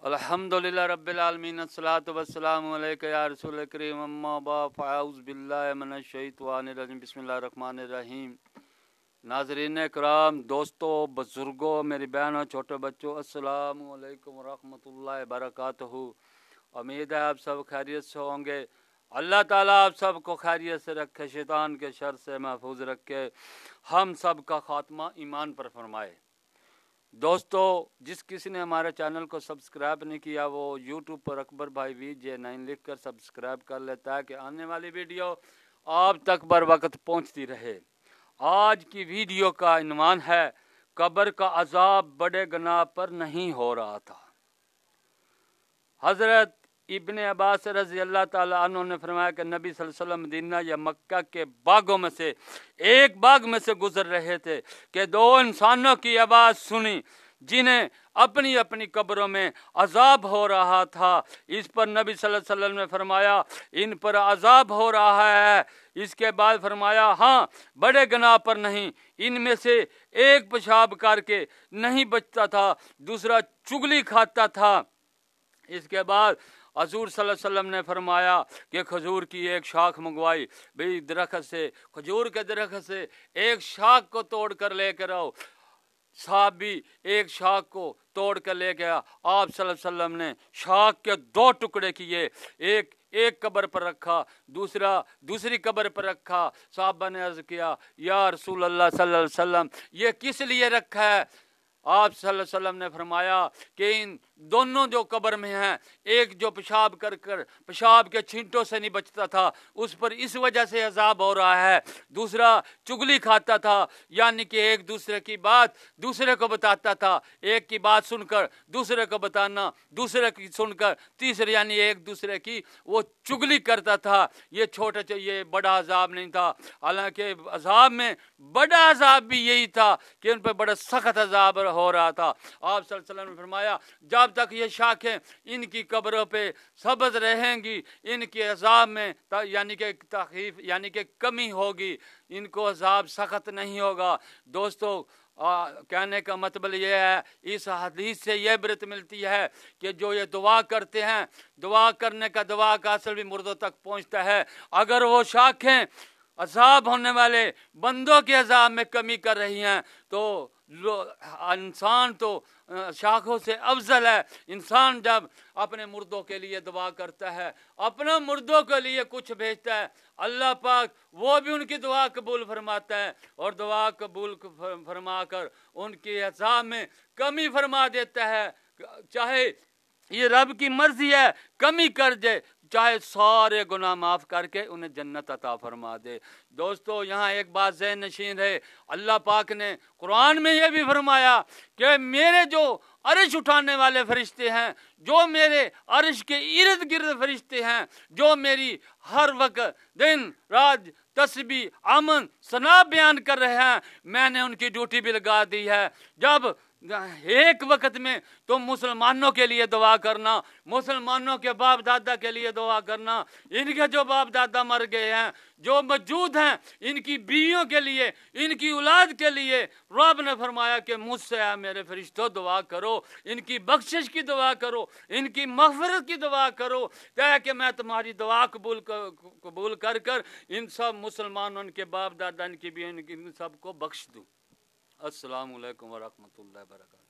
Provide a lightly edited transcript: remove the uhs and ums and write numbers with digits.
अल्हम्दुलिल्लाह रब्बिल आलमीन अस्सलातु वस्सलामु अलैका या रसूल करीम अम्मा बाद फ़अऊज़ु बिल्लाहि मिनश शैतानिर रजीम बिस्मिल्लाहिर रहमानिर रहीम। नाज़रीन कराम, दोस्तों, बुज़ुर्गों, मेरी बहनों, छोटे बच्चों, अस्सलामु अलैकुम वरहमतुल्लाहि वबरकातुहू। उम्मीद है आप सब खैरियत से होंगे। अल्लाह ताला आप सबको खैरियत से रखे, शैतान के शर से महफूज रखे, हम सब का खात्मा ईमान पर फरमाए। दोस्तों, जिस किसी ने हमारे चैनल को सब्सक्राइब नहीं किया वो यूट्यूब पर अकबर भाई VJ9 लिख कर सब्सक्राइब कर लेता है कि आने वाली वीडियो आप तक बर वक्त पहुँचती रहे। आज की वीडियो का इन्वान है, कब्र का अजाब बड़े गुनाह पर नहीं हो रहा था। हजरत इब्ने अब्बास रज़ी अल्लाह ताला अन्हु ने फरमाया कि नबी सल्लल्लाहु अलैहि वसल्लम मदीना या मक्का के बागों में से एक बाग में से गुजर रहे थे कि दो इंसानों की आवाज़ सुनी जिन्हें अपनी अपनी कब्रों में अजाब हो रहा था। इस पर नबी सल्लल्लाहु अलैहि वसल्लम ने फरमाया, इन पर अजाब हो रहा है। इसके बाद फरमाया, हाँ, बड़े गुनाह पर नहीं। इनमें से एक पेशाब करके नहीं बचता था, दूसरा चुगली खाता था। इसके बाद हजूर सल्लल्लाहु अलैहि वसल्लम ने फरमाया कि खजूर की एक शाख मंगवाई। भाई दरख्त से, खजूर के दरख्त से एक शाख को तोड़ कर लेकर आओ। साहब भी एक शाख को तोड़ कर ले गया। आप सल्लल्लाहु अलैहि वसल्लम ने शाख के दो टुकड़े किए, एक कब्र पर रखा, दूसरा दूसरी कब्र पर रखा। साहबा ने अर्ज किया, या रसूल अल्लाह सल्लल्लाहु अलैहि वसल्लम, ये किस लिए रखा है? आप सल्लल्लाहु अलैहि वसल्लम ने फरमाया कि इन दोनों जो कब्र में हैं, एक जो पेशाब कर पेशाब के छींटों से नहीं बचता था, उस पर इस वजह से अजाब हो रहा है। दूसरा चुगली खाता था, यानी कि एक दूसरे की बात दूसरे को बताता था। एक की बात सुनकर दूसरे को बताना, दूसरे की सुनकर तीसरे, यानी एक दूसरे की वो चुगली करता था। ये छोटे ये बड़ा अजाब नहीं था। हालांकि अजाब में बड़ा अजाब भी यही था कि उन पर बड़ा सख्त अजाब हो रहा था। आप सल्लल्लाहु अलैहि वसल्लम ने फरमाया, जब तक ये शाखें इनकी कब्रों पे सब्ज रहेंगी, इनके अजाब में यानी कि तखफीफ यानी कि कमी होगी, इनको अजाब सख्त नहीं होगा। दोस्तों, कहने का मतलब ये है, इस हदीस से यह इबरत मिलती है कि जो ये दुआ करते हैं, दुआ करने का दुआ का असर भी मुर्दों तक पहुंचता है। अगर वो शाखें अजाब होने वाले बंदों के अजाब में कमी कर रही हैं तो इंसान तो शाखों से अफजल है। इंसान जब अपने मुर्दों के लिए दुआ करता है, अपना मुर्दों के लिए कुछ भेजता है, अल्लाह पाक वो भी उनकी दुआ कबूल फरमाता है और दुआ कबूल फरमा कर उनके अजाब में कमी फरमा देता है। चाहे ये रब की मर्जी है कमी कर दे, चाहे सारे गुनाह माफ करके उन्हें जन्नत अता फरमा दे। दोस्तों, यहाँ एक बात ज़हन नशीन है, अल्लाह पाक ने कुरान में यह भी फरमाया कि मेरे जो अर्श उठाने वाले फरिश्ते हैं, जो मेरे अर्श के इर्द गिर्द फरिश्ते हैं, जो मेरी हर वक्त दिन रात तस्बीह अमन सना बयान कर रहे हैं, मैंने उनकी ड्यूटी भी लगा दी है। जब एक वक्त में तुम मुसलमानों के लिए दुआ करना, मुसलमानों के बाप दादा के लिए दुआ करना, इनके जो बाप दादा मर गए हैं, जो मौजूद हैं, इनकी बीवियों के लिए, इनकी औलाद के लिए रब ने फरमाया कि मुझसे है मेरे फरिश्तों दुआ करो, इनकी बख्शिश की दुआ करो, इनकी मग़फ़िरत की दुआ करो, ताकि मैं तुम्हारी दुआ कबूल कर कर इन सब मुसलमानों के बाप दादा इनकी भी इन सबको बख्श दूँ। अस्सलामु अलैकुम वरहमतुल्लाहि वबरकातुहू।